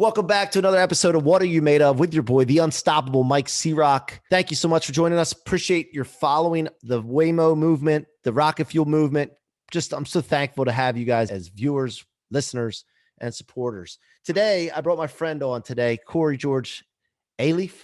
Welcome back to another episode of What Are You Made Of with your boy, the unstoppable Mike C-Roc. Thank you so much for joining us. Appreciate your following the Waymo movement, the rocket fuel movement. I'm so thankful to have you guys as viewers, listeners, and supporters. Today, I brought my friend on today, Corrie George Elieff.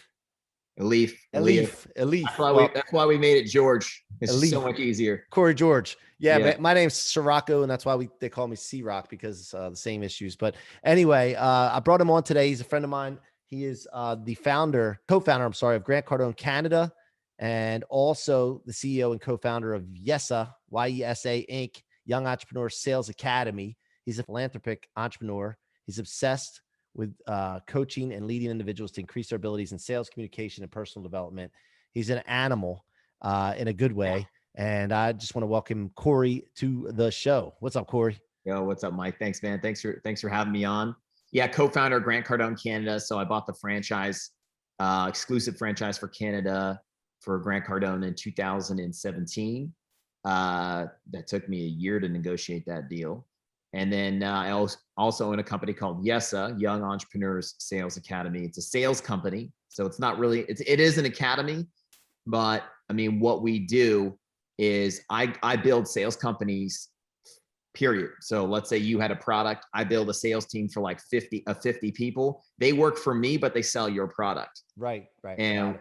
Elieff. That's why we made it George. It's just so much easier. Corrie George. Yeah. My name's Ciorrocco, and that's why they call me C-Roc, because the same issues. But anyway, I brought him on today. He's a friend of mine. He is the co-founder of Grant Cardone Canada, and also the CEO and co-founder of YESA, YESA Inc., Young Entrepreneur Sales Academy. He's a philanthropic entrepreneur. He's obsessed with coaching and leading individuals to increase their abilities in sales, communication, and personal development. He's an animal in a good way. And I just want to welcome Corrie to the show. What's up, Corrie? Yo, what's up, Mike? Thanks, man. Thanks for having me on. Yeah, co-founder of Grant Cardone Canada. So I bought the franchise, exclusive franchise for Canada for Grant Cardone in 2017. That took me a year to negotiate that deal. And then I also own a company called YESA, Young Entrepreneurs Sales Academy. It's a sales company. So it's not really, it is an academy, but I mean, what we do is I build sales companies, period. So let's say you had a product, I build a sales team for like 50 people. They work for me, but they sell your product. Right. And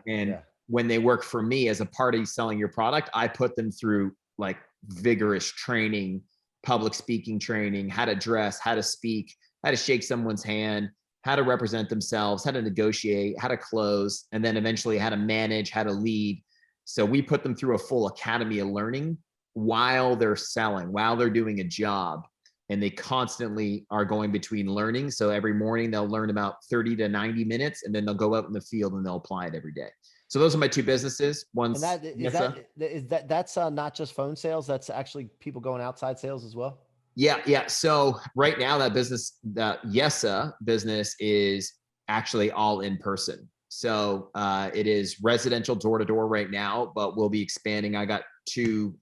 when they work for me as a party selling your product, I put them through like vigorous training, public speaking training, how to dress, how to speak, how to shake someone's hand, how to represent themselves, how to negotiate, how to close, and then eventually how to manage, how to lead. So we put them through a full academy of learning while they're selling, while they're doing a job, and they constantly are going between learning. So every morning they'll learn about 30 to 90 minutes, and then they'll go out in the field and they'll apply it every day. So those are my two businesses. One's that's not just phone sales. That's actually people going outside sales as well. Yeah. So right now that business, the YESA business, is actually all in person. So it is residential door to door right now, but we'll be expanding. I got 2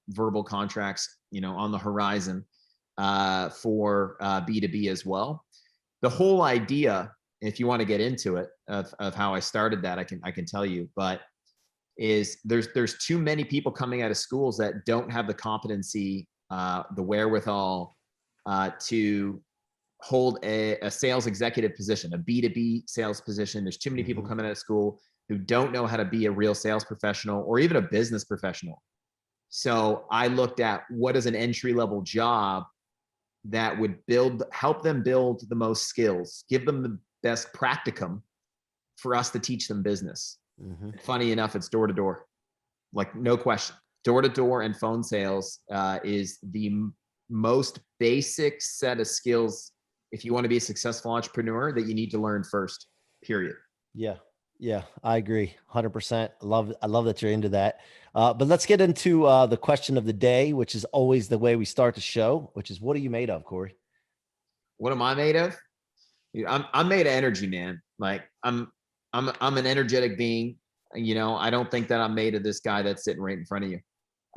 verbal contracts, on the horizon for B2B as well. The whole idea, if you want to get into it, of how I started that, I can tell you, but is there's too many people coming out of schools that don't have the competency, the wherewithal to hold a sales executive position, a B2B sales position. There's too many people coming out of school who don't know how to be a real sales professional or even a business professional. So I looked at what is an entry-level job that would help them build the most skills, give them the best practicum for us to teach them business. Funny enough, it's door to door, like no question. Door to door and phone sales is the most basic set of skills if you want to be a successful entrepreneur that you need to learn first, period. Yeah, I agree 100%. I love that you're into that. But let's get into the question of the day, which is always the way we start the show, which is, what are you made of, Corrie? What am I made of? I'm made of energy, man. Like I'm an energetic being. I don't think that I'm made of this guy that's sitting right in front of you.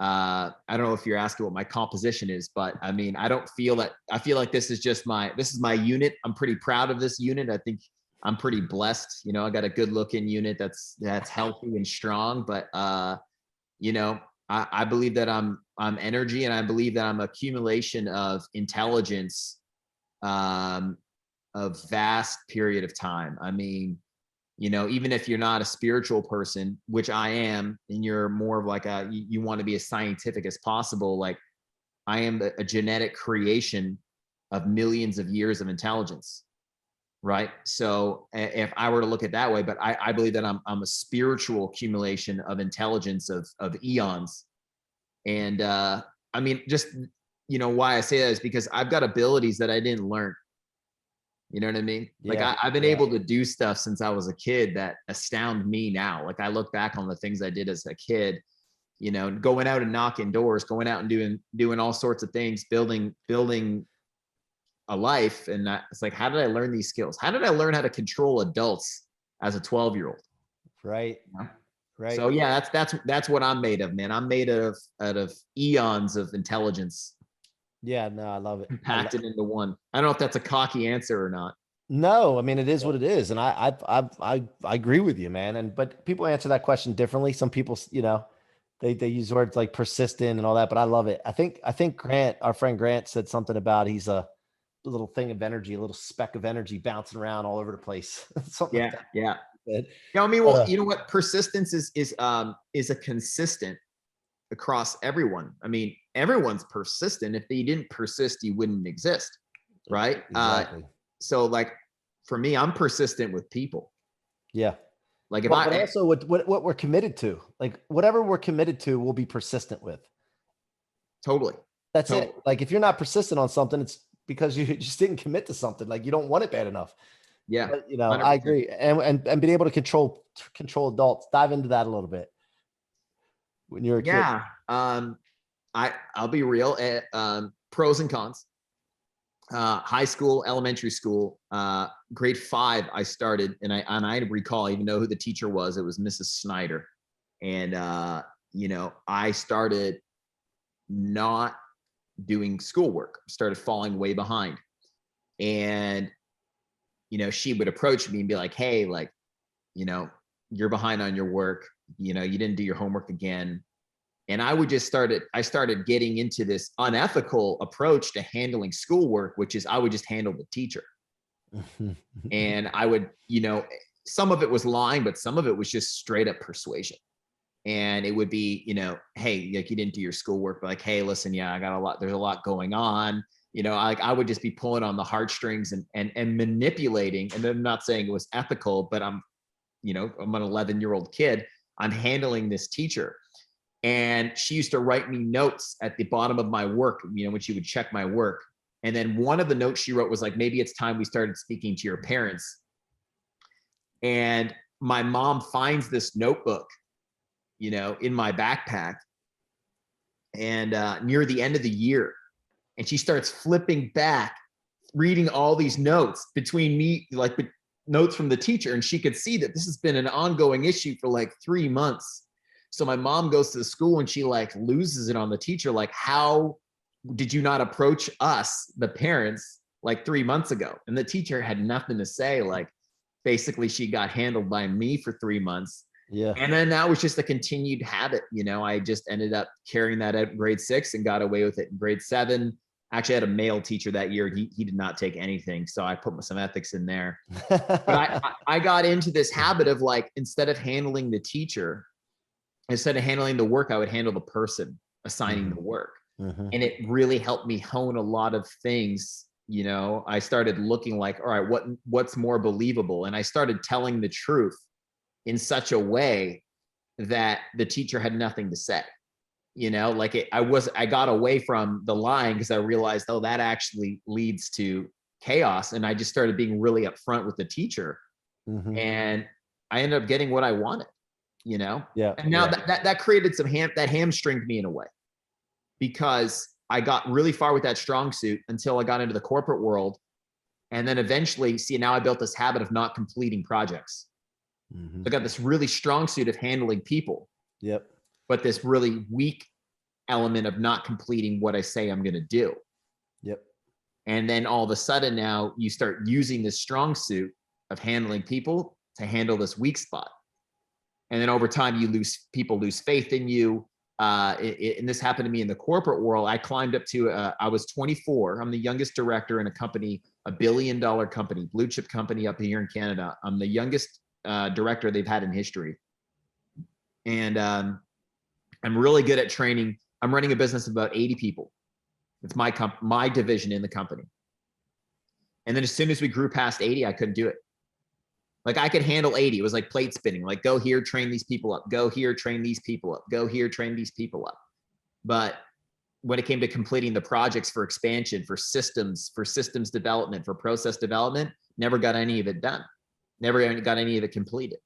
I don't know if you're asking what my composition is, but I mean, I feel like this is my unit. I'm pretty proud of this unit. I think I'm pretty blessed. I got a good looking unit that's healthy and strong, but I believe that I'm energy, and I believe that I'm accumulation of intelligence, of vast period of time. I mean, even if you're not a spiritual person, which I am, and you're more of like you want to be as scientific as possible, like I am a genetic creation of millions of years of intelligence, right? So if I were to look at it that way, but I believe that I'm a spiritual accumulation of intelligence of eons. And I mean, just, why I say that is because I've got abilities that I didn't learn. You know what I mean? Like I've been able to do stuff since I was a kid that astound me now. Like I look back on the things I did as a kid, going out and knocking doors, going out and doing all sorts of things, building a life. And it's like, how did I learn these skills? How did I learn how to control adults as a 12-year-old? Right. Right. So yeah, that's what I'm made of, man. I'm made out of eons of intelligence. Yeah, no, I love it. Compacted into one. I don't know if that's a cocky answer or not. No, I mean, it is what it is. And I agree with you, man. But people answer that question differently. Some people, they use words like persistent and all that, but I love it. I think Grant, our friend Grant, said something about he's a little thing of energy, a little speck of energy bouncing around all over the place. Something like Yeah. that. Yeah. Good. I mean, But, well, you know what? Persistence is a consistent across everyone. I mean, everyone's persistent. If they didn't persist, you wouldn't exist, right? exactly. So like for me, I'm persistent with people. Yeah. Like if Well, but I also what we're committed to, like whatever we're committed to, we'll be persistent with. totally, That's totally, it. Like if you're not persistent on something, it's because you just didn't commit to something. Like you don't want it bad enough. yeah, But I 100%. agree. And being able to control adults. Dive into that a little bit when you're a kid. Yeah. I'll be real. Pros and cons. High school, elementary school, grade 5, I started, and I recall, I even know who the teacher was. It was Mrs. Snyder, and I started not doing schoolwork, started falling way behind, and she would approach me and be like, "Hey, like, you're behind on your work. You didn't do your homework again." And I started getting into this unethical approach to handling schoolwork, which is I would just handle the teacher. And I would, some of it was lying, but some of it was just straight up persuasion. And it would be, hey, like you didn't do your schoolwork, but like, hey, listen, yeah, I got a lot, there's a lot going on. I would just be pulling on the heartstrings and manipulating. And I'm not saying it was ethical, but I'm an 11-year-old kid. I'm handling this teacher. And she used to write me notes at the bottom of my work, when she would check my work. And then one of the notes she wrote was like, maybe it's time we started speaking to your parents. And my mom finds this notebook, in my backpack, and near the end of the year. And she starts flipping back, reading all these notes between me, like notes from the teacher. And she could see that this has been an ongoing issue for like 3 months. So my mom goes to the school and she like loses it on the teacher. Like, how did you not approach us, the parents, like 3 months ago? And the teacher had nothing to say. Like, basically she got handled by me for 3 months. Yeah. And then that was just a continued habit. I just ended up carrying that at grade 6 and got away with it in grade 7. Actually, I had a male teacher that year. He did not take anything. So I put some ethics in there. But I got into this habit of like, instead of handling the teacher, instead of handling the work, I would handle the person assigning the work. And it really helped me hone a lot of things. I started looking like, all right, what's more believable? And I started telling the truth in such a way that the teacher had nothing to say. I got away from the lying because I realized, oh, that actually leads to chaos. And I just started being really upfront with the teacher. And I ended up getting what I wanted. Yeah. And now that created that hamstringed me in a way, because I got really far with that strong suit until I got into the corporate world. And then eventually, now I built this habit of not completing projects. So I got this really strong suit of handling people. Yep. But this really weak element of not completing what I say I'm going to do. Yep. And then all of a sudden now you start using this strong suit of handling people to handle this weak spot. And then over time, people lose faith in you. And this happened to me in the corporate world. I climbed up to, I was 24. I'm the youngest director in a company, a $1 billion company, blue chip company up here in Canada. I'm the youngest director they've had in history. And I'm really good at training. I'm running a business of about 80 people. It's my division in the company. And then as soon as we grew past 80, I couldn't do it. Like I could handle 80. It was like plate spinning, like go here, train these people up, go here, train these people up, go here, train these people up. But when it came to completing the projects for expansion, for systems development, for process development, never got any of it done. Never got any of it completed.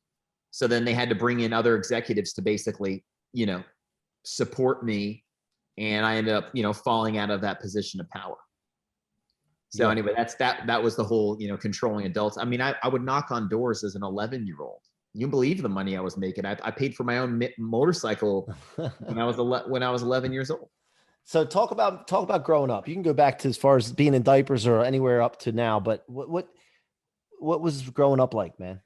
So then they had to bring in other executives to basically, support me. And I ended up, falling out of that position of power. So anyway, that was the whole, controlling adults. I mean, I would knock on doors as an 11-year-old. You believe the money I was making. I paid for my own motorcycle when I was 11 years old. So talk about growing up. You can go back to as far as being in diapers or anywhere up to now, but what what was growing up like, man?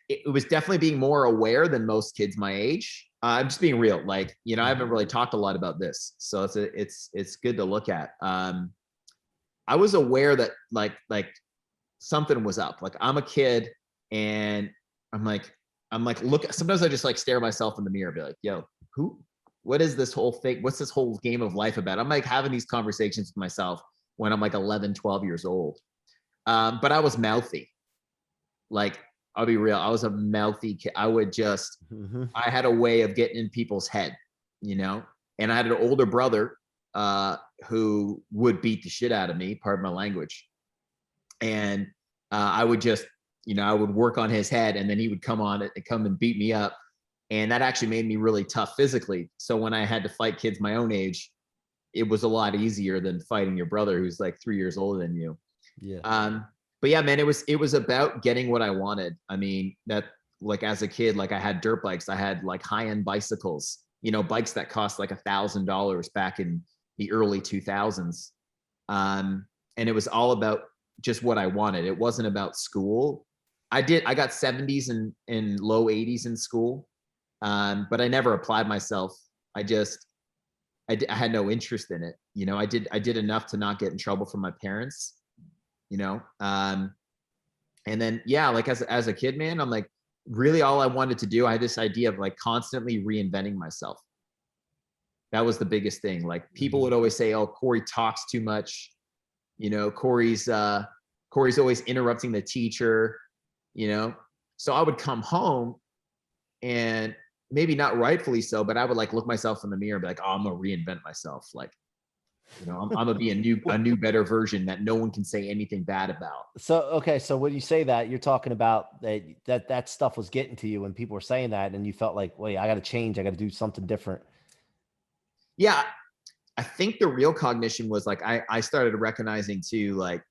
It was definitely being more aware than most kids my age. I'm just being real. Like, you know, I haven't really talked a lot about this, so it's good to look at. I was aware that like something was up. Like, I'm a kid, and I'm like, look. Sometimes I just like stare myself in the mirror, and be like, yo, what is this whole thing? What's this whole game of life about? I'm like having these conversations with myself when I'm like 11, 12 years old. But I was mouthy. Like, I'll be real. I was a mouthy kid. I would just, I had a way of getting in people's head, you know? And I had an older brother who would beat the shit out of me, pardon my language. And I would just, you know, I would work on his head, and then he would come and beat me up. And that actually made me really tough physically. So when I had to fight kids my own age, it was a lot easier than fighting your brother who's like 3 years older than you. Yeah. But yeah, man, it was about getting what I wanted. I mean, that, like, as a kid, like, I had dirt bikes. I had like high-end bicycles, you know, bikes that cost like $1,000 back in the early 2000s. And it was all about just what I wanted. It wasn't about school. I got 70s and low 80s in school. But I never applied myself. I had no interest in it. You know, I did enough to not get in trouble from my parents, you know? And then, yeah, like as a kid, man, I'm like, really all I wanted to do, I had this idea of like constantly reinventing myself. That was the biggest thing. Like, people would always say, oh, Corrie talks too much. You know, Corrie's always interrupting the teacher, you know? So I would come home, and maybe not rightfully so, but I would like look myself in the mirror and be like, oh, I'm gonna reinvent myself. Like, you know, I'm gonna be a new, better version that no one can say anything bad about. So, okay. So when you say that, you're talking about that stuff was getting to you when people were saying that, and you felt like, wait, I got to change. I got to do something different. Yeah. I think the real cognition was like, I started recognizing too, like,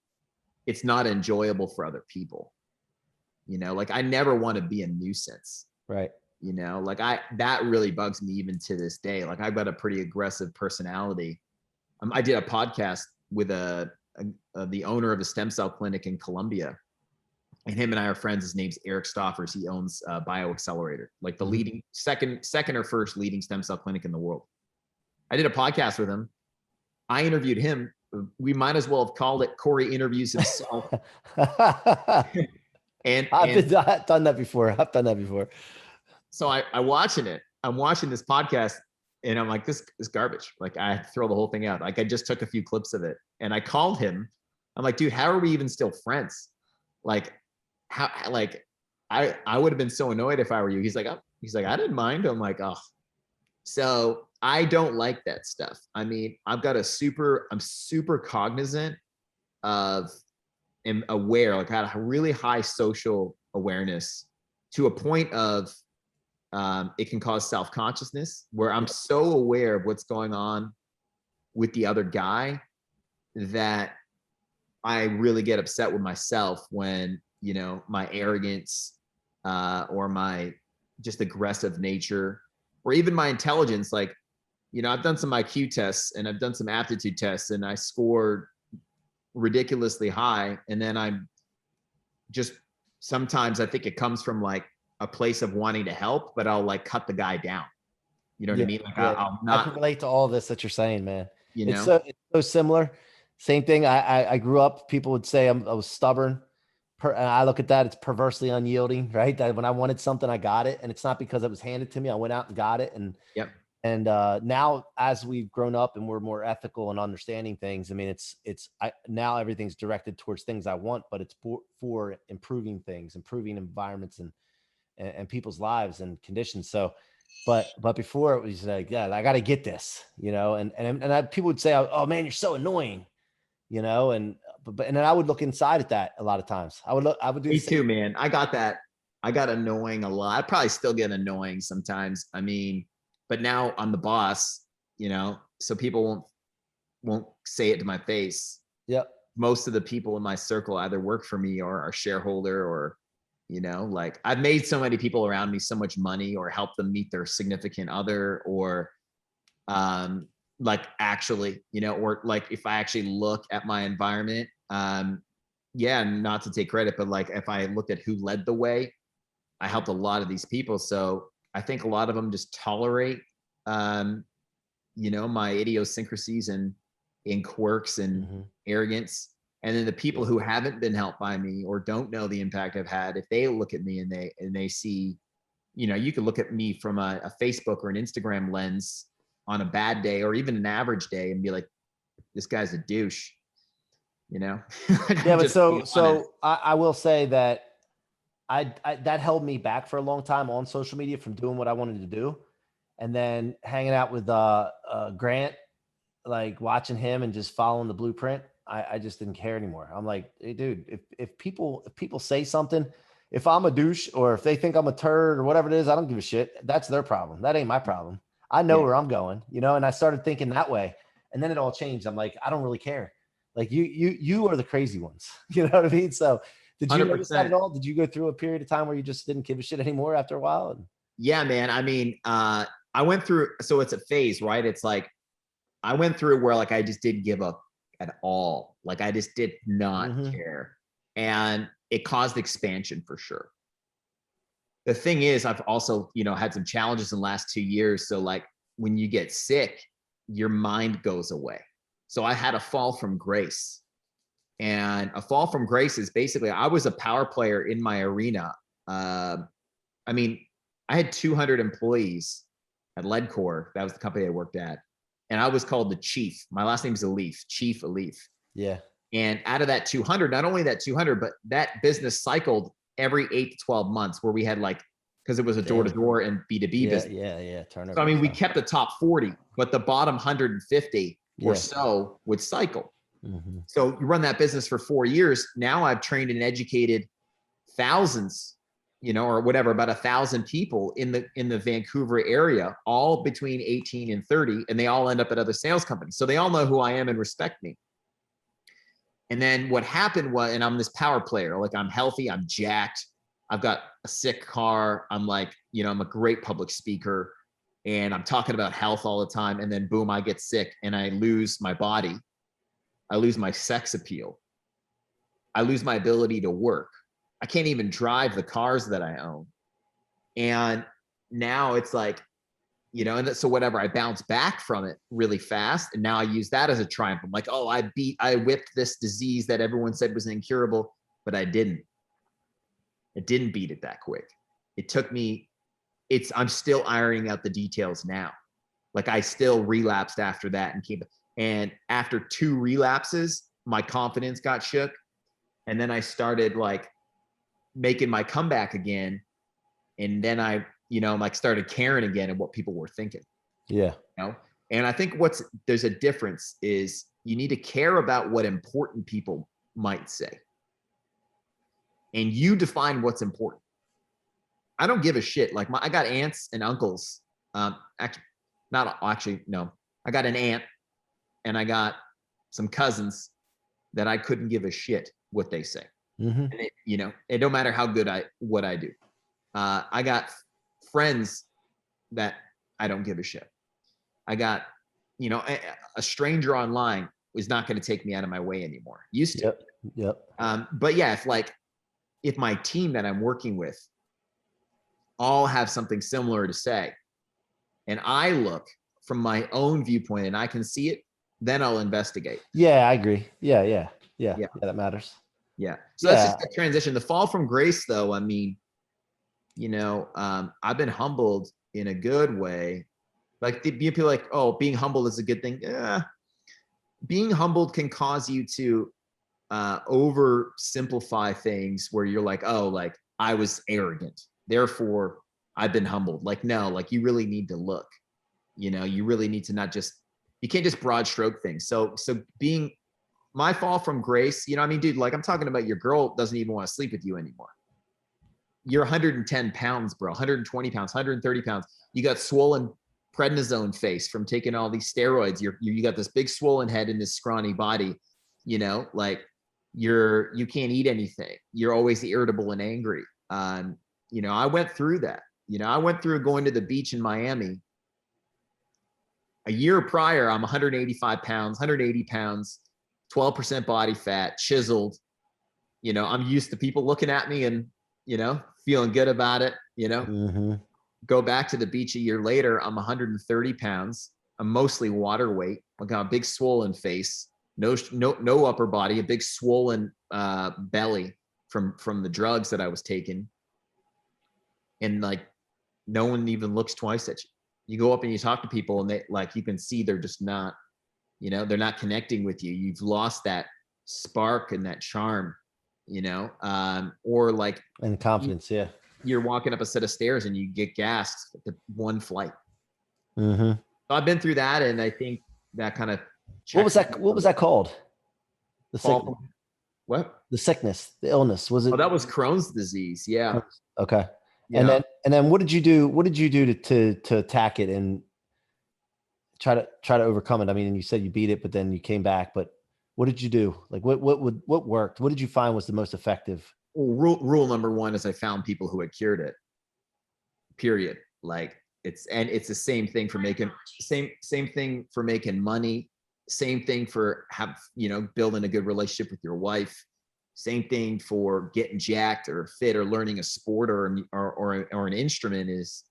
it's not enjoyable for other people. You know, like, I never want to be a nuisance. Right. You know, like, that really bugs me even to this day. Like, I've got a pretty aggressive personality. I did a podcast with the owner of a stem cell clinic in Colombia, and him and I are friends. His name's Eric Stoffers. He owns BioAccelerator, like the leading second or first leading stem cell clinic in the world. I did a podcast with him. I interviewed him. We might as well have called it Corrie Interviews Himself. and I've done that before. So I'm watching this podcast, and I'm like, this is garbage. Like, I have to throw the whole thing out. Like, I just took a few clips of it, and I called him. I'm like, dude, how are we even still friends? Like, how, like, I would have been so annoyed if I were you. He's like, I didn't mind. I'm like, oh. So I don't like that stuff. I mean, I'm super cognizant of, am aware, like, I had a really high social awareness to a point of, it can cause self-consciousness, where I'm so aware of what's going on with the other guy that I really get upset with myself when, you know, my arrogance, or my just aggressive nature, or even my intelligence. Like, you know, I've done some IQ tests and I've done some aptitude tests, and I scored ridiculously high. And then I'm just, sometimes I think it comes from like a place of wanting to help, but I'll like cut the guy down. You know what I mean? Like, I'll not. I can relate to all of this that you're saying, man. You know, it's so similar. Same thing. I grew up, people would say I was stubborn. And I look at that, it's perversely unyielding, right? That when I wanted something, I got it. And it's not because it was handed to me. I went out and got it. And now, as we've grown up and we're more ethical and understanding things, I mean, now everything's directed towards things I want, but it's for improving things, improving environments and people's lives and conditions. So, but before it was like, yeah, I got to get this, you know, and people would say, oh man, you're so annoying, you know, and then I would look inside at that a lot of times. I would do me too, man. I got annoying a lot. I probably still get annoying sometimes. I mean, but now I'm the boss, you know, so people won't say it to my face. Yep. Most of the people in my circle either work for me or are shareholder, or, you know, like, I've made so many people around me so much money, or helped them meet their significant other, or, like, actually, you know, or like, if I actually look at my environment, Yeah, not to take credit, but like if I looked at who led the way, I helped a lot of these people. So I think a lot of them just tolerate, my idiosyncrasies and in quirks and arrogance. And then the people who haven't been helped by me or don't know the impact I've had, if they look at me and they see, you could look at me from a Facebook or an Instagram lens on a bad day or even an average day and be like, this guy's a douche, Yeah, but so I will say that I that held me back for a long time on social media from doing what I wanted to do. And then hanging out with Grant, like watching him and just following the blueprint, I just didn't care anymore. I'm like, hey, dude, if people say something, if I'm a douche or if they think I'm a turd or whatever it is, I don't give a shit. That's their problem. That ain't my problem. I know where I'm going, and I started thinking that way. And then it all changed. I'm like, I don't really care. Like you are the crazy ones. You know what I mean? So did you 100%. notice that at all? Did you go through a period of time where you just didn't give a shit anymore after a while? Yeah, man. I mean, I went through, so it's a phase, right? It's like, I went through where like, I just didn't give up at all. Like I just did not care. And it caused expansion for sure. The thing is, I've also, had some challenges in the last 2 years. So like when you get sick, your mind goes away. So I had a fall from grace. And a fall from grace is basically, I was a power player in my arena. I mean, I had 200 employees at Ledcore. That was the company I worked at. And I was called the chief. My last name is Elieff, Chief Elieff. Yeah. And out of that 200, not only that 200, but that business cycled every 8 to 12 months where we had like, because it was a door-to-door and B2B business. Yeah. Turnover. So, I mean, we kept the top 40, but the bottom 150 or so would cycle. So you run that business for 4 years. Now I've trained and educated thousands, or whatever, about 1,000 people in the Vancouver area, all between 18 and 30, and they all end up at other sales companies. So they all know who I am and respect me. And then what happened was, and I'm this power player, like I'm healthy, I'm jacked, I've got a sick car, I'm like, I'm a great public speaker, and I'm talking about health all the time. And then boom, I get sick and I lose my body. I lose my sex appeal. I lose my ability to work. I can't even drive the cars that I own. And now it's like, and so whatever, I bounce back from it really fast. And now I use that as a triumph. I'm like, oh, I whipped this disease that everyone said was incurable, but I didn't. It didn't beat it that quick. It took me, I'm still ironing out the details now. Like I still relapsed after that and after 2 relapses, my confidence got shook. And then I started like making my comeback again. And then I, started caring again and what people were thinking. Yeah. And I think there's a difference is you need to care about what important people might say. And you define what's important. I don't give a shit. Like I got aunts and uncles. No. I got an aunt and I got some cousins that I couldn't give a shit what they say. And it don't matter how good what I do. I got friends that I don't give a shit. I got, a stranger online is not going to take me out of my way anymore. Used to. Yep. But yeah, if my team that I'm working with all have something similar to say, and I look from my own viewpoint and I can see it, then I'll investigate. Yeah, I agree. Yeah. That matters. Yeah. So that's just the transition. The fall from grace, though, I mean, I've been humbled in a good way. Like people are like, oh, being humbled is a good thing. Yeah. Being humbled can cause you to oversimplify things where you're like, oh, like I was arrogant, therefore I've been humbled. Like, no, like you really need to look, you really need to you can't just broad stroke things. So being my fall from grace, dude, like I'm talking about your girl doesn't even want to sleep with you anymore. You're 110 pounds, bro, 120 pounds, 130 pounds. You got swollen prednisone face from taking all these steroids. You got this big swollen head in this scrawny body, like you can't eat anything. You're always irritable and angry. I went through that. I went through going to the beach in Miami. A year prior, I'm 185 pounds, 180 pounds, 12% body fat, chiseled. You know, I'm used to people looking at me and, you know, feeling good about it, you know. Go back to the beach a year later, I'm 130 pounds. I'm mostly water weight. I got a big swollen face, no upper body, a big swollen belly from the drugs that I was taking. And like, no one even looks twice at you. You go up and you talk to people and they, like, you can see they're just not, you know, they're not connecting with you. You've lost that spark and that charm, you know, or like, and confidence. You're walking up a set of stairs and you get gassed at the one flight. So I've been through that, and I think that kind of. What was that called? The sickness. What? The sickness, the illness, was it? Oh, that was Crohn's disease. Yeah. Okay. Yeah. And then what did you do? What did you do to attack it and try to overcome it? I mean, you said you beat it, but then you came back. But what did you do? Like, what worked? What did you find was the most effective? Well, rule number one is I found people who had cured it. Period. Like, it's the same thing for making same thing for making money. Same thing for building a good relationship with your wife. Same thing for getting jacked or fit or learning a sport or an instrument. Is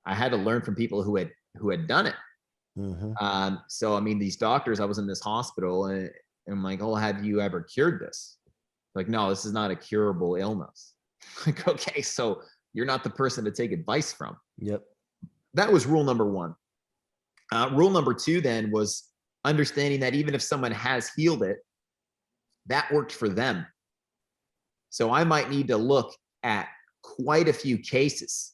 I had to learn from people who had done it. So I mean, these doctors, I was in this hospital and I'm like, oh, have you ever cured this? Like, no, this is not a curable illness. Like, okay, so you're not the person to take advice from. Yep. That was rule number one. Rule number two then was understanding that even if someone has healed it, that worked for them. So I might need to look at quite a few cases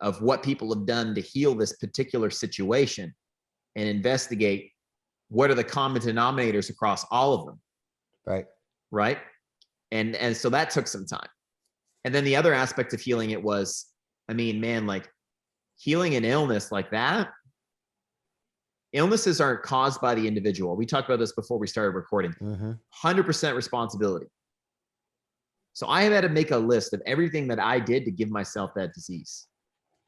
of what people have done to heal this particular situation and investigate what are the common denominators across all of them. Right. And so that took some time. And then the other aspect of healing it was, I mean, man, like healing an illness like that, illnesses aren't caused by the individual. We talked about this before we started recording. 100% responsibility. So I had to make a list of everything that I did to give myself that disease.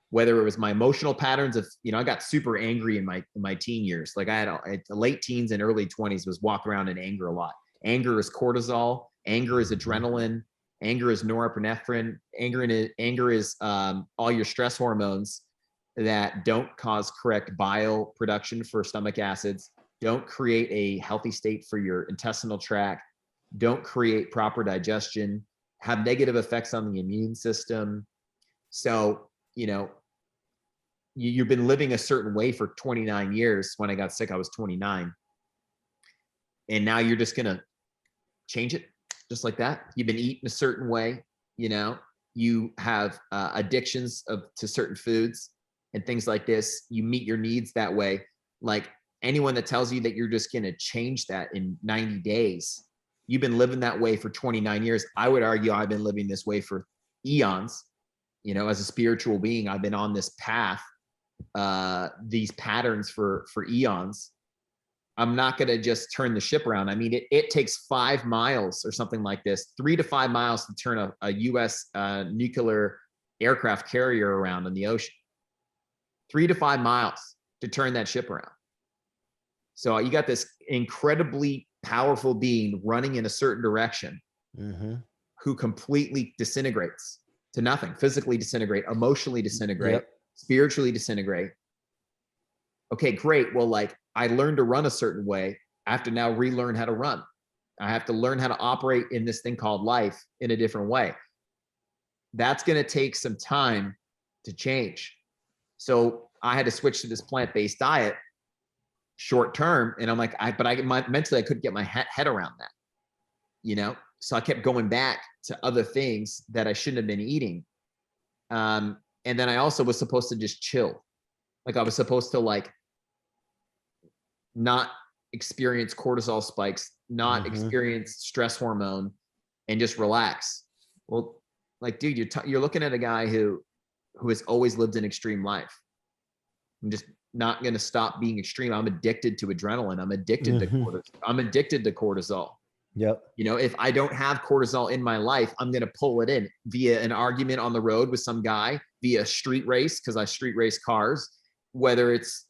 Whether it was my emotional patterns of, I got super angry in my teen years. Like I had late teens and early 20s was walk around in anger a lot. Anger is cortisol. Anger is adrenaline. Anger is norepinephrine. Anger is all your stress hormones that don't cause correct bile production for stomach acids, don't create a healthy state for your intestinal tract, don't create proper digestion, have negative effects on the immune system. So, you've been living a certain way for 29 years. When I got sick, I was 29. And now you're just going to change it just like that. You've been eating a certain way, you have addictions to certain foods and things like this. You meet your needs that way. Like anyone that tells you that you're just going to change that in 90 days, you've been living that way for 29 years. I would argue I've been living this way for eons. As a spiritual being, I've been on this path, these patterns for eons. I'm not going to just turn the ship around. I mean, it takes 5 miles or something like this, 3 to 5 miles to turn a U.S. Nuclear aircraft carrier around in the ocean. 3 to 5 miles to turn that ship around. So you got this incredibly powerful being running in a certain direction who completely disintegrates to nothing, physically disintegrate, emotionally disintegrate, spiritually disintegrate. Okay, great. Well, like I learned to run a certain way. I have to now relearn how to run. I have to learn how to operate in this thing called life in a different way. That's going to take some time to change. So I had to switch to this plant-based diet short term. And I'm like, mentally, I couldn't get my head around that, So I kept going back to other things that I shouldn't have been eating. And then I also was supposed to just chill. Like I was supposed to not experience cortisol spikes, not experience stress hormone, and just relax. Well, like, dude, you're looking at a guy who has always lived an extreme life. I'm just not going to stop being extreme. I'm addicted to adrenaline. I'm addicted to cortisol. I'm addicted to cortisol. Yep. If I don't have cortisol in my life, I'm going to pull it in via an argument on the road with some guy, via street race, because I street race cars, whether it's,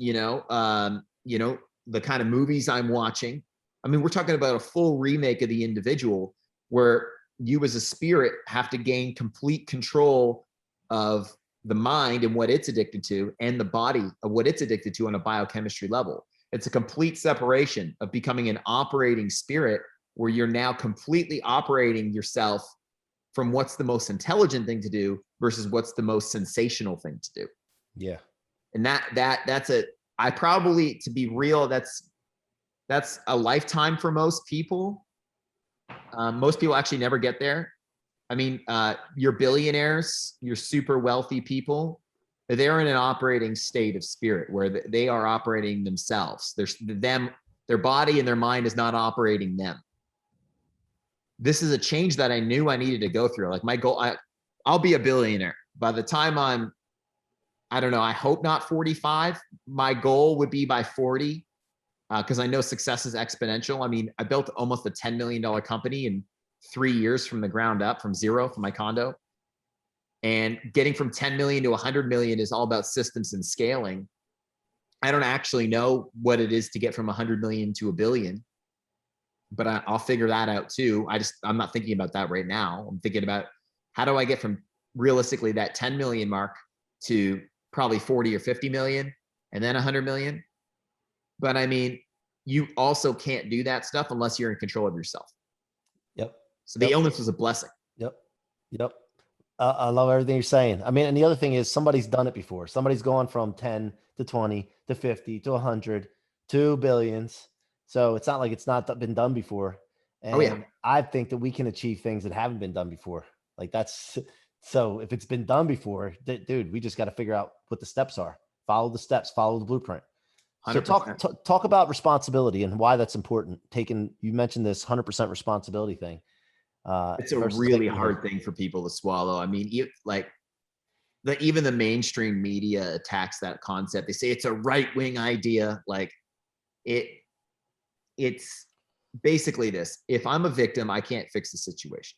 the kind of movies I'm watching, I mean, we're talking about a full remake of the individual where you as a spirit have to gain complete control of the mind and what it's addicted to, and the body of what it's addicted to on a biochemistry level. It's a complete separation of becoming an operating spirit where you're now completely operating yourself from what's the most intelligent thing to do versus what's the most sensational thing to do. Yeah. And that's I probably, to be real, that's a lifetime for most people. Most people actually never get there. I mean, your billionaires, your super wealthy people, they're in an operating state of spirit where they are operating themselves. Their body and their mind is not operating them. This is a change that I knew I needed to go through. Like my goal, I'll be a billionaire by the time I'm, I don't know, I hope not 45. My goal would be by 40, because I know success is exponential. I mean, I built almost a $10 million company in 3 years from the ground up, from zero, from my condo. And getting from 10 million to 100 million is all about systems and scaling. I don't actually know what it is to get from 100 million to a billion, but I'll figure that out too. I'm not thinking about that right now. I'm thinking about how do I get from realistically that 10 million mark to probably 40 or 50 million and then 100 million. But I mean, you also can't do that stuff unless you're in control of yourself. Yep. So the illness was a blessing. Yep. I love everything you're saying. I mean, and the other thing is somebody's done it before. Somebody's gone from 10 to 20 to 50 to 100 to billions. So it's not like it's not been done before. And I think that we can achieve things that haven't been done before. Like so if it's been done before, dude, we just got to figure out what the steps are. Follow the steps, follow the blueprint. 100%. So talk about responsibility and why that's important. You mentioned this 100% responsibility thing. It's a really hard thing for people to swallow. I mean, even the mainstream media attacks that concept. They say it's a right-wing idea. Like it's basically this: if I'm a victim, I can't fix the situation.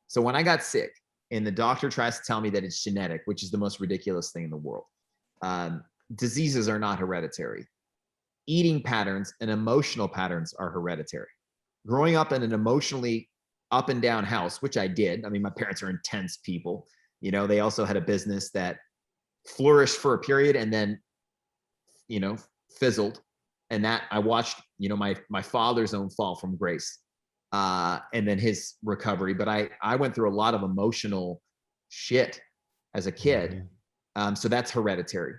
So when I got sick and the doctor tries to tell me that it's genetic, which is the most ridiculous thing in the world. Diseases are not hereditary. Eating patterns and emotional patterns are hereditary. Growing up in an emotionally up and down house, which I did. I mean, my parents are intense people. You know, they also had a business that flourished for a period and then, fizzled. And that I watched, my father's own fall from grace, and then his recovery. But I went through a lot of emotional shit as a kid. Mm-hmm. So that's hereditary.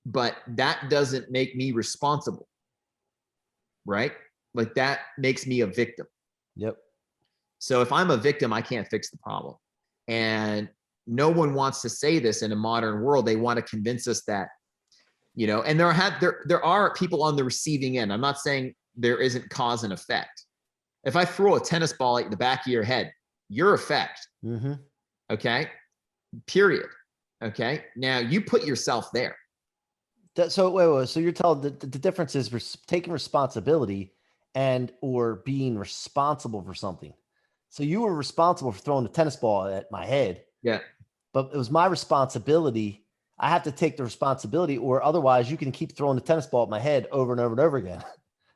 But that doesn't make me responsible, right? Like that makes me a victim. Yep. So if I'm a victim, I can't fix the problem. And no one wants to say this in a modern world. They want to convince us that, and there are people on the receiving end. I'm not saying there isn't cause and effect. If I throw a tennis ball at the back of your head, your effect. Mm-hmm. Okay. Period. Okay. Now you put yourself there. So wait. So you're telling the difference is taking responsibility or being responsible for something. So you were responsible for throwing the tennis ball at my head. Yeah. But it was my responsibility. I have to take the responsibility, or otherwise you can keep throwing the tennis ball at my head over and over and over again.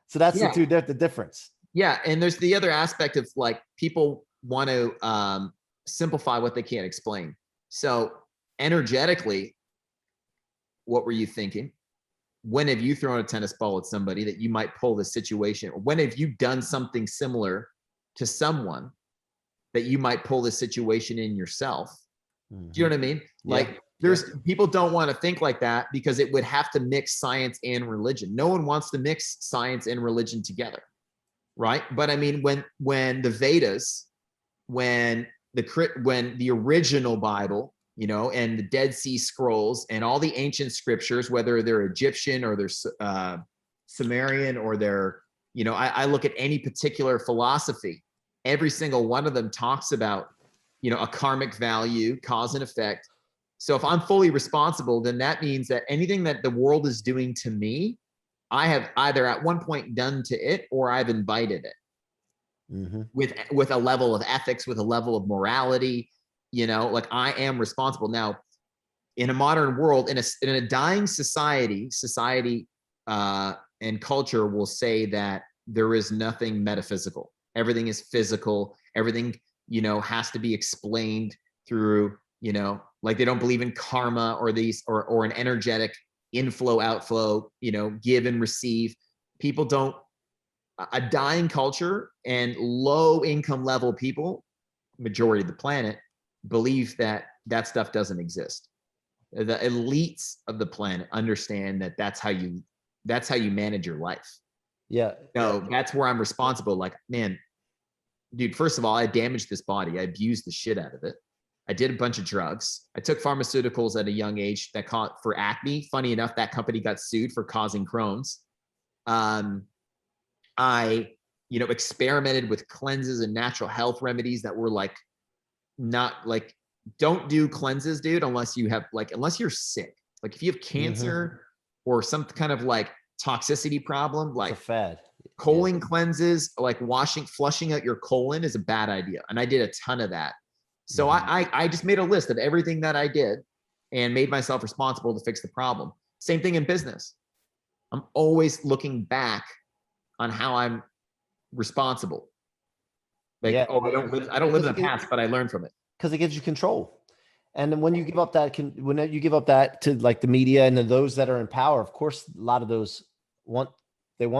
So that's the difference. Yeah. And there's the other aspect of like people want to simplify what they can't explain. So energetically, what were you thinking? When have you thrown a tennis ball at somebody that you might pull the situation? Or when have you done something similar to someone that you might pull the situation in yourself? Mm-hmm. Do you know what I mean? Like people don't want to think like that because it would have to mix science and religion. No one wants to mix science and religion together. Right. But I mean, when the Vedas, when the original Bible, and the Dead Sea Scrolls and all the ancient scriptures, whether they're Egyptian or they're Sumerian or they're, I look at any particular philosophy, every single one of them talks about, a karmic value, cause and effect. So if I'm fully responsible, then that means that anything that the world is doing to me, I have either at one point done to it or I've invited it. Mm-hmm. with a level of ethics, with a level of morality. Like I am responsible. Now, in a modern world, in a dying society, and culture will say that there is nothing metaphysical. Everything is physical. Everything, has to be explained through, like they don't believe in karma or or an energetic inflow, outflow, give and receive. People don't, a dying culture and low income level people, majority of the planet, believe that stuff doesn't exist. The elites of the planet understand that that's how you manage your life. Yeah. So that's where I'm responsible. Like, man, dude, first of all, I damaged this body. I abused the shit out of it. I did a bunch of drugs. I took pharmaceuticals at a young age that caught for acne. Funny enough, that company got sued for causing Crohn's. I, experimented with cleanses and natural health remedies that were like, not like, don't do cleanses, dude, unless you're sick. Like if you have cancer or some kind of like toxicity problem, like it's a fad. Colon cleanses, like flushing out your colon is a bad idea. And I did a ton of that. So I just made a list of everything that I did and made myself responsible to fix the problem. Same thing in business. I'm always looking back on how I'm responsible. Like, I don't live in the past, but I learned from it. Because it gives you control. And then when you give up that to like the media and then those that are in power, of course, a lot of those want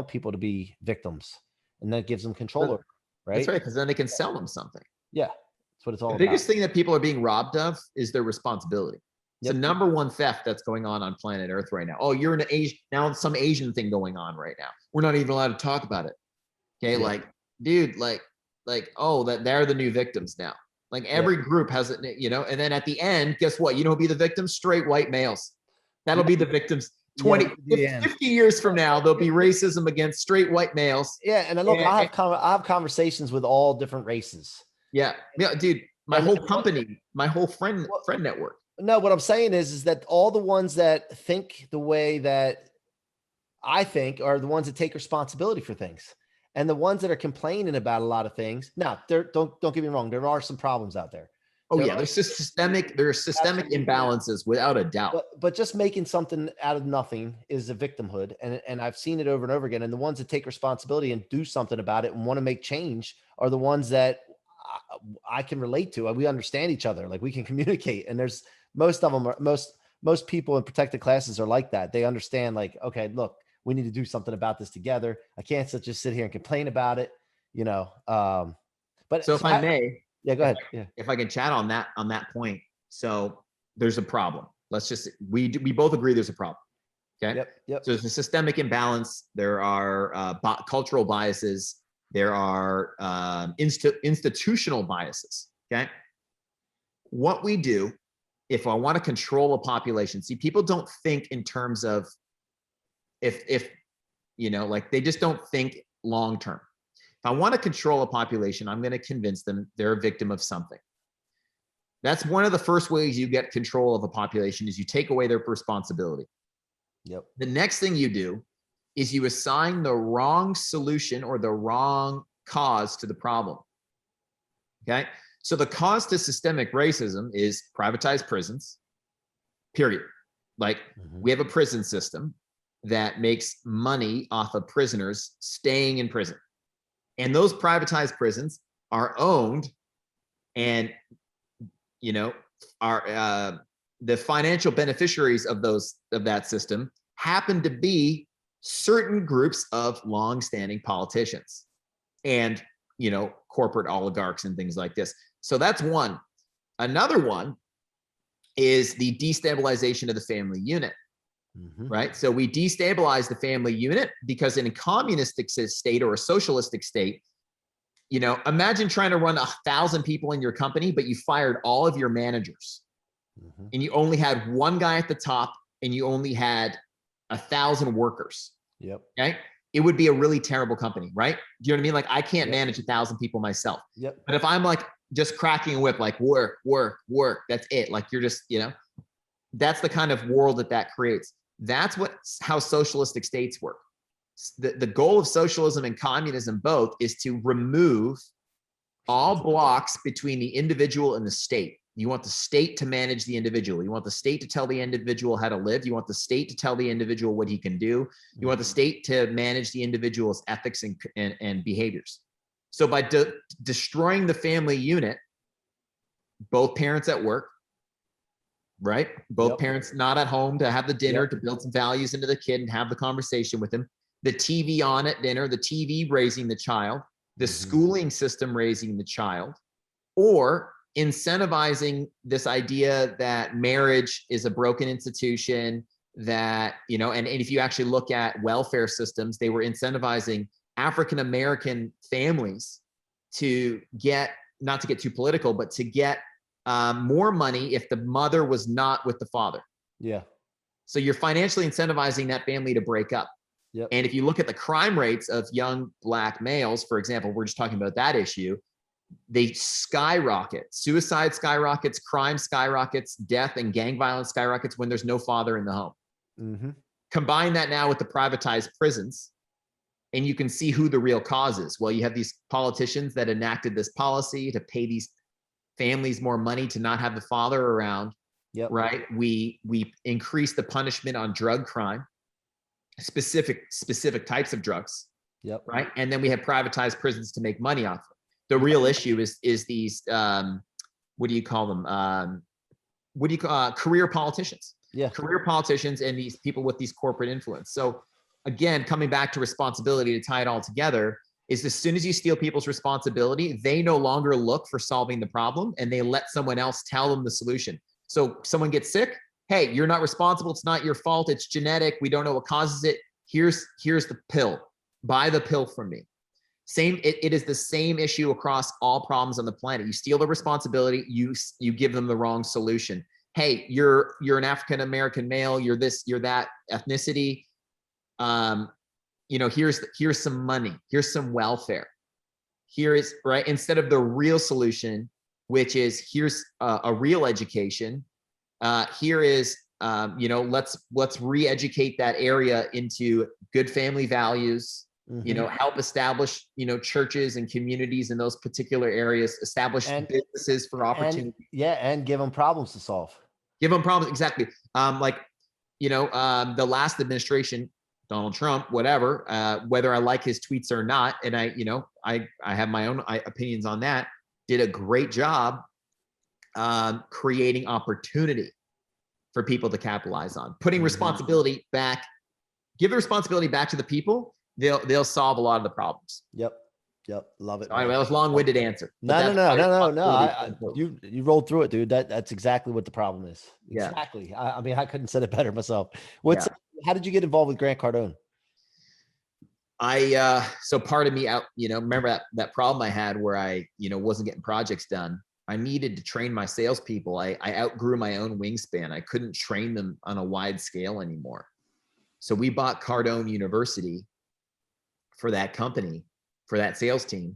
people to be victims, and that gives them control, right? That's right. Because then they can sell them something. Yeah. That's what it's all about. The biggest thing that people are being robbed of is their responsibility. It's the number one theft that's going on planet Earth right now. Oh, you're in some Asian thing going on right now. We're not even allowed to talk about it. Okay. Yeah. Like, dude, oh, that they're the new victims now. Like every group has it, and then at the end, guess what? Who'll be the victims? Straight white males. That'll be the victims. 50 years from now, there'll be racism against straight white males. Yeah. And look, I have conversations with all different races. Yeah. Yeah, dude, my whole company, my whole friend network. No, what I'm saying is that all the ones that think the way that I think are the ones that take responsibility for things. And the ones that are complaining about a lot of things. Now, don't get me wrong. There are some problems out there. There's systemic imbalances without a doubt. But just making something out of nothing is a victimhood. And I've seen it over and over again. And the ones that take responsibility and do something about it and want to make change are the ones that I can relate to. We understand each other. Like we can communicate. And there's most of them, most people in protected classes are like that. They understand like, okay, look, we need to do something about this together. I can't just sit here and complain about it, but so if I may, go ahead. If I can chat on that point. So there's a problem. Let's just, we both agree there's a problem. Okay. Yep. So there's a systemic imbalance. There are cultural biases. There are institutional biases. Okay. What we do, if I want to control a population, see, people don't think in terms of, if like they just don't think long term. If I want to control a population, I'm going to convince them they're a victim of something. That's one of the first ways you get control of a population is you take away their responsibility. Yep. The next thing you do is you assign the wrong solution or the wrong cause to the problem. Okay. So the cause to systemic racism is privatized prisons, period. Like we have a prison system that makes money off of prisoners staying in prison. And those privatized prisons are owned and, are the financial beneficiaries of that system happen to be certain groups of long-standing politicians and, corporate oligarchs and things like this. So that's one. Another one is the destabilization of the family unit. Right. So we destabilize the family unit because in a communistic state or a socialistic state, imagine trying to run 1,000 people in your company, but you fired all of your managers and you only had one guy at the top and you only had 1,000 workers. Yep. Okay. It would be a really terrible company, right? Do you know what I mean? Like I can't manage 1,000 people myself. Yep. But if I'm like just cracking a whip, like work, that's it. Like you're just, that's the kind of world that creates. That's how socialistic states work. The goal of socialism and communism both is to remove all blocks between the individual and the state. You want the state to manage the individual. You want the state to tell the individual how to live. You want the state to tell the individual what he can do. You want the state to manage the individual's ethics and behaviors. So by destroying the family unit, both parents at work, right? Both parents not at home to have the dinner, to build some values into the kid and have the conversation with him. The TV on at dinner, the TV raising the child, the schooling system raising the child, or incentivizing this idea that marriage is a broken institution, that, you know, and if you actually look at welfare systems, they were incentivizing African-American families to get, not to get too political, but to get more money if the mother was not with the father. Yeah. So you're financially incentivizing that family to break up. Yep. And if you look at the crime rates of young Black males, for example, we're just talking about that issue, they skyrocket. Suicide skyrockets, crime skyrockets, death and gang violence skyrockets when there's no father in the home. Combine that now with the privatized prisons, and you can see who the real cause is. Well, you have these politicians that enacted this policy to pay these families more money to not have the father around. Right? We increase the punishment on drug crime, specific types of drugs. Right? And then we have privatized prisons to make money off of. The real issue is these what do you call them? Career politicians. Career politicians and these people with these corporate influence. So again, coming back to responsibility to tie it all together, is as soon as you steal people's responsibility, they no longer look for solving the problem and they let someone else tell them the solution. So someone gets sick. Hey, you're not responsible. It's not your fault. It's genetic. We don't know what causes it. Here's the pill. Buy the pill from me. It is the same issue across all problems on the planet. You steal the responsibility, you give them the wrong solution. Hey, you're an African-American male, you're this, you're that ethnicity. You know, here's some money, here's some welfare. Here is, right, instead of the real solution, which is here's a real education. Here is, you know, let's re-educate that area into good family values. You know, help establish, you know, churches and communities in those particular areas, establish businesses for opportunity. And give them problems to solve. Give them problems, exactly. Like, you know, the last administration, Donald Trump, whatever, whether I like his tweets or not, and I have my own opinions on that, did a great job creating opportunity for people to capitalize on, putting responsibility back, give the responsibility back to the people. They'll solve a lot of the problems. Yep. Love it. All right, that was a long-winded answer. No. You rolled through it, dude. That's exactly what the problem is. Yeah. Exactly. I mean, I couldn't have said it better myself. How did you get involved with Grant Cardone? So part of me out, you know, remember that problem I had where I, you know, wasn't getting projects done. I needed to train my salespeople. I outgrew my own wingspan. I couldn't train them on a wide scale anymore. So we bought Cardone University for that company, for that sales team.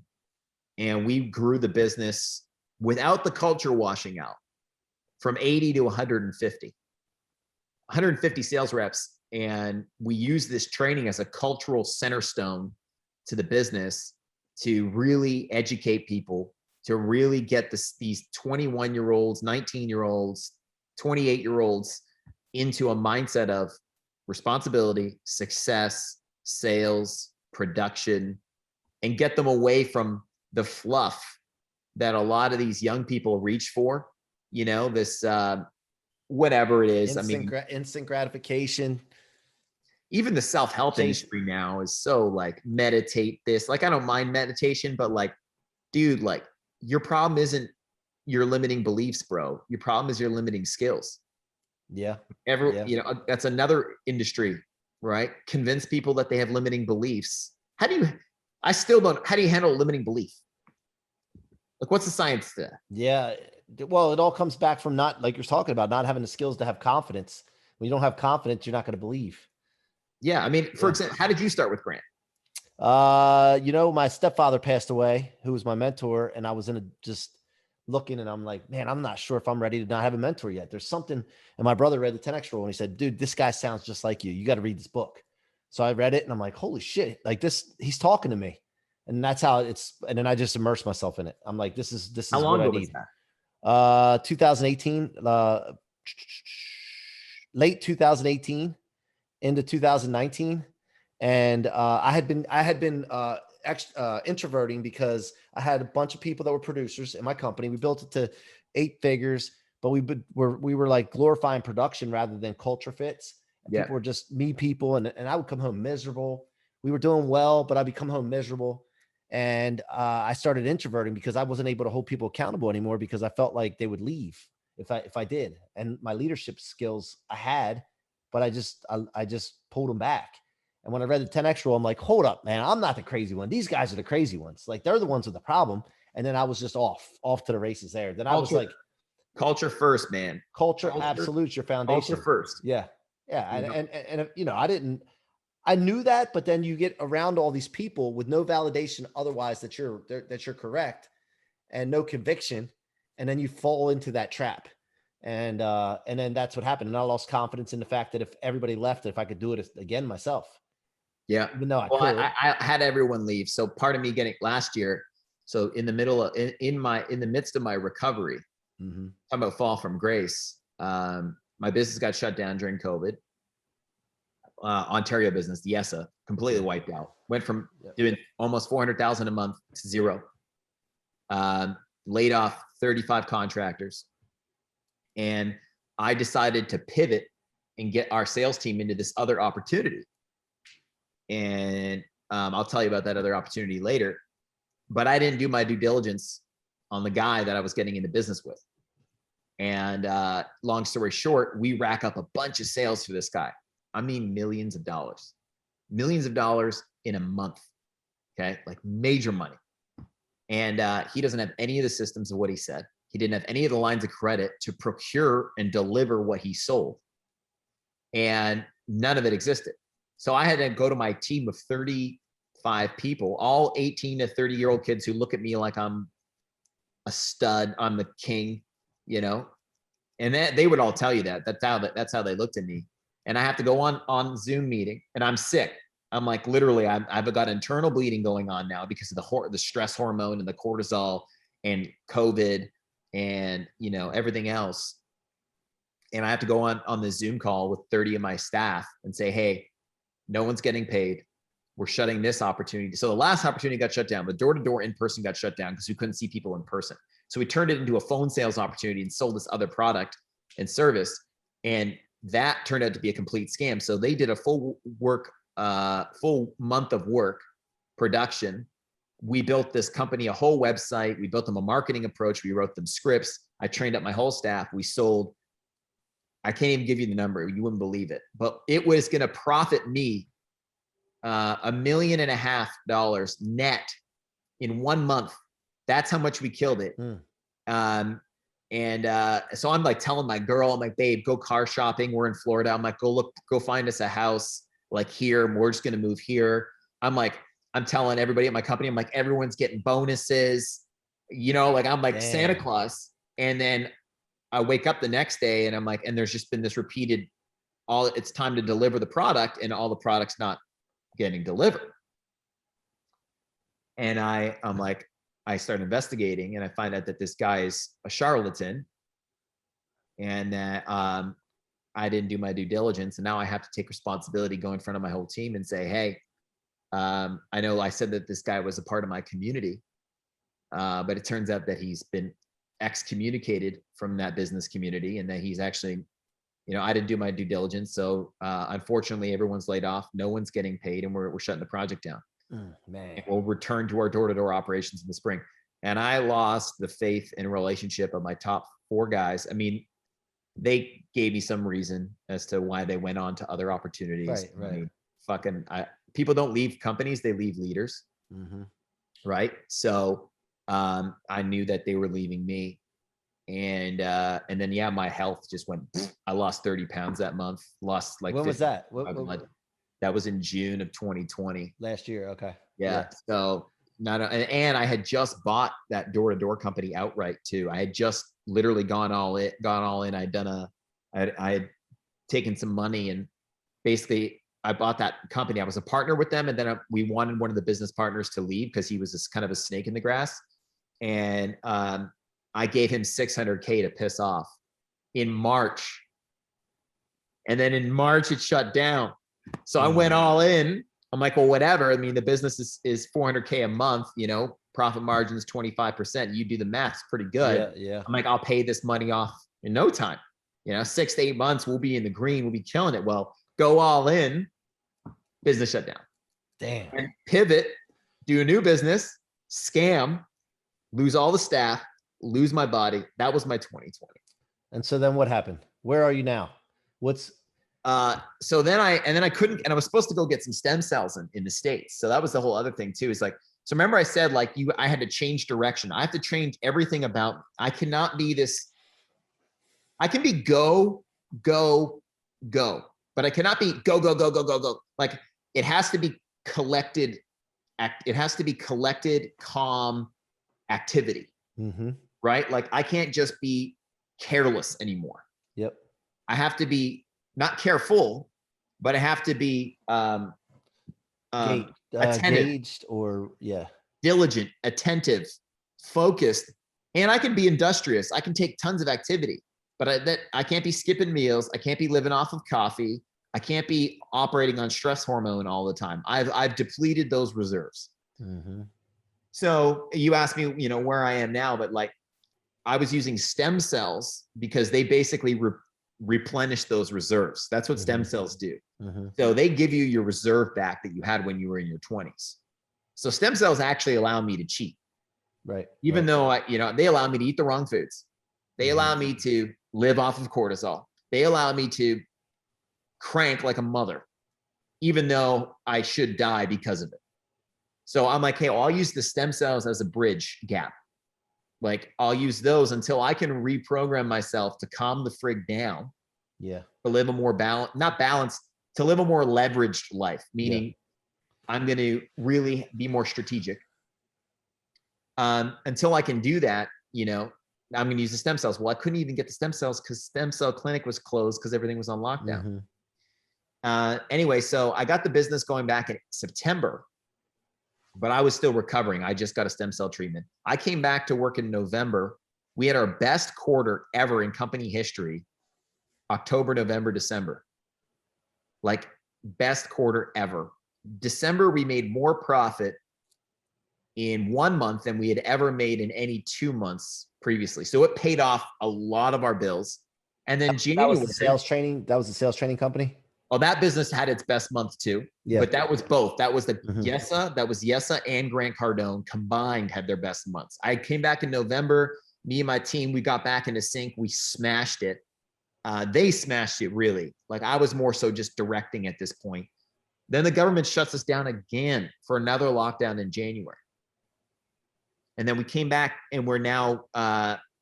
And we grew the business without the culture washing out from 80 to 150 sales reps. And we use this training as a cultural center stone to the business to really educate people, to really get these 21-year-olds, 19-year-olds, 28-year-olds into a mindset of responsibility, success, sales, production, and get them away from the fluff that a lot of these young people reach for, you know, this, whatever it is. Instant gratification. Even the self-help industry now is so like, meditate this. Like, I don't mind meditation, but like, dude, like, your problem isn't your limiting beliefs, bro. Your problem is your limiting skills. Yeah. You know, that's another industry, right? Convince people that they have limiting beliefs. How do you handle a limiting belief? Like, what's the science to that? Yeah. Well, it all comes back from not, like you're talking about, not having the skills to have confidence. When you don't have confidence, you're not going to believe. Yeah. I mean, for example, how did you start with Grant? You know, my stepfather passed away, who was my mentor, and I was just looking, and I'm like, man, I'm not sure if I'm ready to not have a mentor yet. There's something. And my brother read the 10X Rule, and he said, dude, this guy sounds just like you. You got to read this book. So I read it, and I'm like, holy shit, like this, he's talking to me. And that's how and then I just immersed myself in it. I'm like, this is how long what I ago need. was that? 2018, late 2018 into 2019. And I had been introverting because I had a bunch of people that were producers in my company. We built it to 8 figures, but we were like glorifying production rather than culture fits. And people were just me people. And I would come home miserable. We were doing well, but I'd be coming home miserable. And I started introverting because I wasn't able to hold people accountable anymore because I felt like they would leave if I did. And my leadership skills I had, but I just pulled them back. And when I read the 10X rule, I'm like, hold up, man, I'm not the crazy one. These guys are the crazy ones. Like, they're the ones with the problem. And then I was just off to the races there. Then I was like, culture first, man. Culture absolute, your foundation. Culture first. Yeah. Yeah. And you know, I knew that, but then you get around all these people with no validation otherwise that you're correct and no conviction. And then you fall into that trap. And then that's what happened. And I lost confidence in the fact that if everybody left, if I could do it again myself. Yeah. Even though I had everyone leave. So part of me getting last year. So in the middle of, in the midst of my recovery, talking about fall from grace, my business got shut down during COVID. Ontario business, the YESA, completely wiped out. Went from doing almost 400,000 a month to zero. Laid off 35 contractors. And I decided to pivot and get our sales team into this other opportunity. And I'll tell you about that other opportunity later. But I didn't do my due diligence on the guy that I was getting into business with. And long story short, we rack up a bunch of sales for this guy. I mean, millions of dollars in a month. Okay. Like major money. And he doesn't have any of the systems of what he said. He didn't have any of the lines of credit to procure and deliver what he sold. And none of it existed. So I had to go to my team of 35 people, all 18 to 30-year-old kids who look at me like I'm a stud, I'm the king, you know? And they would all tell you that. That's how they looked at me. And I have to go on Zoom meeting and I'm sick. I'm like, literally, I've got internal bleeding going on now because of the stress hormone and the cortisol and COVID and, you know, everything else. And I have to go on the Zoom call with 30 of my staff and say, hey, no one's getting paid. We're shutting this opportunity. So the last opportunity got shut down. The door-to-door in-person got shut down because we couldn't see people in person. So we turned it into a phone sales opportunity and sold this other product and service. And that turned out to be a complete scam. So they did a full month of work production. We built this company a whole website. We built them a marketing approach. We wrote them scripts. I trained up my whole staff. We sold, I can't even give you the number. You wouldn't believe it, but it was going to profit me $1.5 million net in 1 month. That's how much we killed it. So I'm like telling my girl, I'm like, babe, go car shopping. We're in Florida. I'm like, go find us a house like here. We're just going to move here. I'm telling everybody at my company, I'm like, everyone's getting bonuses, you know, like I'm like Damn. Santa Claus. And then I wake up the next day and I'm like, and there's just been this repeated, it's time to deliver the product and all the products not getting delivered. And I'm like, I start investigating and I find out that this guy is a charlatan and that I didn't do my due diligence. And now I have to take responsibility, go in front of my whole team and say, hey, I know I said that this guy was a part of my community, but it turns out that he's been excommunicated from that business community and that he's actually, you know, I didn't do my due diligence. So unfortunately, everyone's laid off. No one's getting paid and we're shutting the project down. Man. And we'll return to our door-to-door operations in the spring. And I lost the faith and relationship of my top 4 guys. I mean, they gave me some reason as to why they went on to other opportunities. Right. I mean, people don't leave companies, they leave leaders. Right. So I knew that they were leaving me. And then, yeah, my health just went, I lost 30 pounds that month, lost like, when was that? That was in June of 2020. Last year. Okay. Yeah. So and I had just bought that door-to-door company outright too. I had just literally gone all in. I had taken some money and basically I bought that company. I was a partner with them. And then we wanted one of the business partners to leave because he was this kind of a snake in the grass. And I gave him 600K to piss off in March. And then in March, it shut down. So I went all in. I'm like, well, whatever. I mean, the business is 400K a month, you know, profit margins 25%. You do the math, it's pretty good. Yeah. I'm like, I'll pay this money off in no time. You know, 6 to 8 months, we'll be in the green, we'll be killing it. Well, go all in, business shut down. Damn. And pivot, do a new business, scam, lose all the staff, lose my body. That was my 2020. And so then what happened? Where are you now? So then I couldn't, and I was supposed to go get some stem cells in the States. So that was the whole other thing too, is like, so remember I said, like, I had to change direction. I have to change everything about, I cannot be this, I can be go, but I cannot be go. Like, it has to be collected. It has to be collected, calm activity, right? Like, I can't just be careless anymore. Yep. I have to be not careful, but I have to be engaged or diligent, attentive, focused, and I can be industrious. I can take tons of activity, but I can't be skipping meals. I can't be living off of coffee. I can't be operating on stress hormone all the time. I've depleted those reserves. So you asked me, you know, where I am now, but like, I was using stem cells because they basically replenish those reserves. That's what stem cells do. So they give you your reserve back that you had when you were in your 20s. So stem cells actually allow me to cheat. Right. Even though they allow me to eat the wrong foods. They allow me to live off of cortisol. They allow me to crank like a mother, even though I should die because of it. So I'm like, hey, well, I'll use the stem cells as a bridge gap. Like, I'll use those until I can reprogram myself to calm the frig down. Yeah. To live a more to live a more leveraged life, meaning I'm going to really be more strategic. Until I can do that, you know, I'm going to use the stem cells. Well, I couldn't even get the stem cells because stem cell clinic was closed because everything was on lockdown. Anyway, so I got the business going back in September, but I was still recovering. I just got a stem cell treatment. I came back to work in November. We had our best quarter ever in company history, October, November, December. Like, best quarter ever. December, we made more profit in 1 month than we had ever made in any 2 months previously. So it paid off a lot of our bills. And then January. That was the sales training. That was the sales training company. Well, that business had its best month too. Yeah. But that was both. That was the YESA and Grant Cardone combined had their best months. I came back in November. Me and my team, we got back into sync. We smashed it. They smashed it really. Like, I was more so just directing at this point. Then the government shuts us down again for another lockdown in January. And then we came back, and we're now,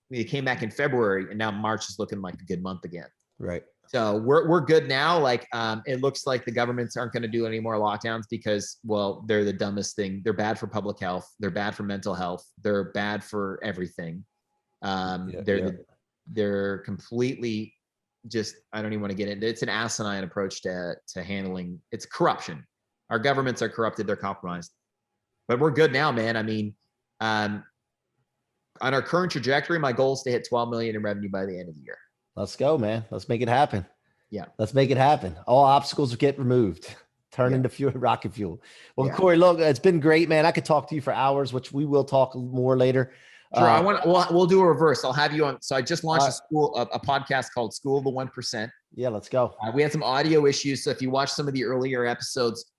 we came back in February, and now March is looking like a good month again. Right. So we're good now. Like, it looks like the governments aren't going to do any more lockdowns because, well, they're the dumbest thing. They're bad for public health. They're bad for mental health. They're bad for everything. They're completely just, I don't even want to get into it. It's an asinine approach to handling. It's corruption. Our governments are corrupted. They're compromised, but we're good now, man. I mean, on our current trajectory, my goal is to hit 12 million in revenue by the end of the year. Let's go, man. Let's make it happen. Yeah. Let's make it happen. All obstacles get removed, turn into fuel, rocket fuel. Well, Corey, look, it's been great, man. I could talk to you for hours, which we will talk more later. Sure. We'll do a reverse. I'll have you on. So I just launched a podcast called School of the 1%. Yeah, let's go. We had some audio issues. So if you watch some of the earlier episodes,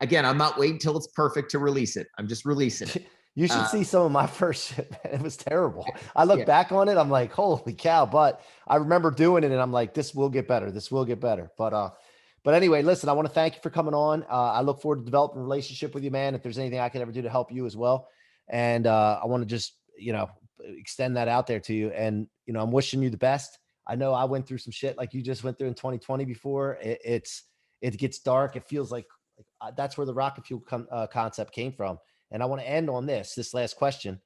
again, I'm not waiting until it's perfect to release it. I'm just releasing it. You should see some of my first shit, man. It was terrible. I look back on it. I'm like, holy cow. But I remember doing it and I'm like, this will get better. This will get better. But anyway, listen, I want to thank you for coming on. I look forward to developing a relationship with you, man. If there's anything I can ever do to help you as well. And I want to just, extend that out there to you. And, I'm wishing you the best. I know I went through some shit like you just went through in 2020 before. It gets dark. It feels like that's where the rocket fuel concept came from. And I want to end on this last question.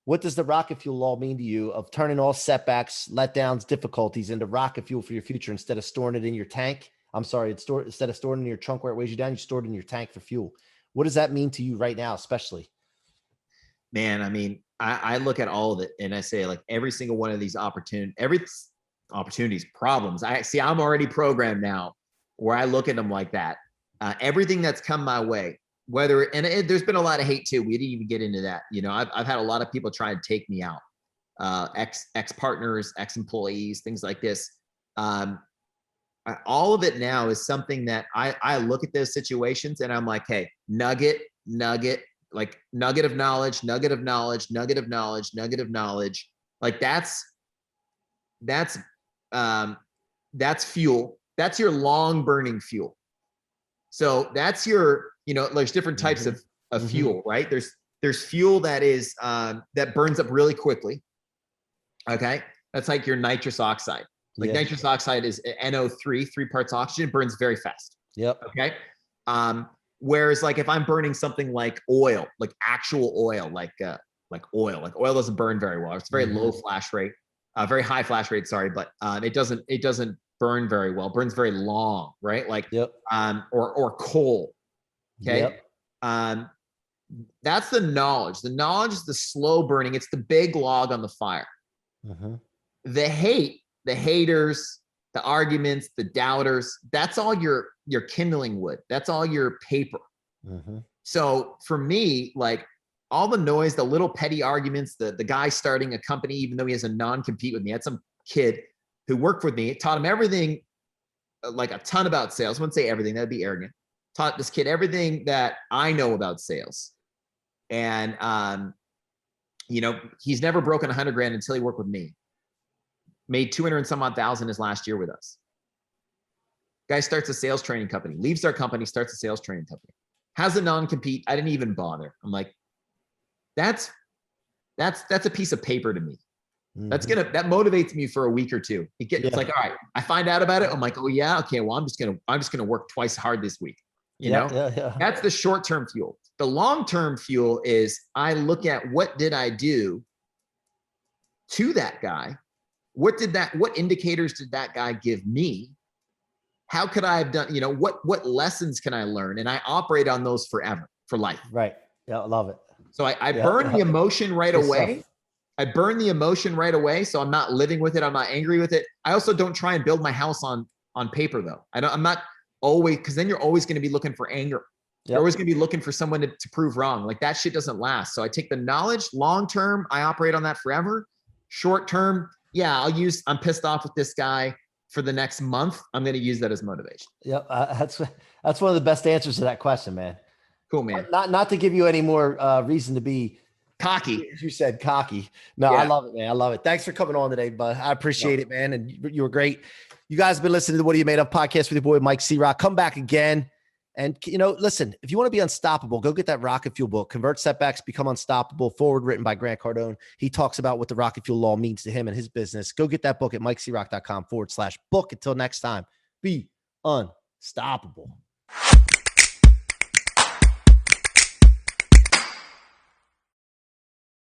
What does the rocket fuel law mean to you of turning all setbacks, letdowns, difficulties into rocket fuel for your future instead of storing it in your tank? I'm sorry, instead of storing it in your trunk where it weighs you down, you store it in your tank for fuel. What does that mean to you right now, especially? Man, I mean, I look at all of it and I say, like, every single one of these opportunities, problems. I'm already programmed now where I look at them like that. Everything that's come my way, there's been a lot of hate too. We didn't even get into that. You know, I've had a lot of people try and take me out, ex partners, ex employees, things like this. All of it now is something that I look at those situations and I'm like, hey, nugget, like nugget of knowledge. Like that's fuel. That's your long burning fuel. So that's your, there's different types of fuel, right? There's fuel that is, that burns up really quickly. Okay. That's like your nitrous oxide. Like nitrous oxide is NO3, 3 parts oxygen, burns very fast. Yep. Okay. Whereas like if I'm burning something like oil, like actual oil, like oil doesn't burn very well. It's very low flash rate, very high flash rate. Sorry. But, it doesn't burn very well, burns very long, right? Like, or coal. Okay. That's the knowledge. The knowledge is the slow burning. It's the big log on the fire. The haters, the arguments, the doubters, that's all your kindling wood. That's all your paper. So for me, like all the noise, the little petty arguments, the guy starting a company, even though he has a non-compete with me, I had some kid who worked with me, taught him everything, like a ton about sales. I wouldn't say everything, that'd be arrogant. Taught this kid everything that I know about sales. And, he's never broken 100 grand until he worked with me. Made 200 and some odd thousand his last year with us. Guy starts a sales training company, leaves our company, starts a sales training company. Has a non-compete. I didn't even bother. I'm like, that's a piece of paper to me. That motivates me for a week or two. It's like, all right, I find out about it. I'm like, oh yeah, okay. Well, I'm just gonna work twice hard this week. That's the short-term fuel. The long-term fuel is I look at what did I do to that guy? What indicators did that guy give me? How could I have done, what lessons can I learn? And I operate on those forever, for life. Right. Yeah. I love it. So I burn the emotion right away. I burn the emotion right away. So I'm not living with it. I'm not angry with it. I also don't try and build my house on paper though. I'm not always, because then you're always going to be looking for anger. You're always going to be looking for someone to prove wrong. Like that shit doesn't last. So I take the knowledge, long-term, I operate on that forever. Short-term, I'm pissed off with this guy for the next month. I'm going to use that as motivation. Yep. That's one of the best answers to that question, man. Cool, man. Not to give you any more reason to be cocky. As you said, cocky. No, I love it, man. I love it. Thanks for coming on today, bud. I appreciate it, man. And you were great. You guys have been listening to the What Are You Made Of podcast with your boy, Mike C-Roc. Come back again. And, listen, if you want to be unstoppable, go get that Rocket Fuel book, Convert Setbacks, Become Unstoppable, forward written by Grant Cardone. He talks about what the Rocket Fuel law means to him and his business. Go get that book at mikecroc.com/book. Until next time, be unstoppable.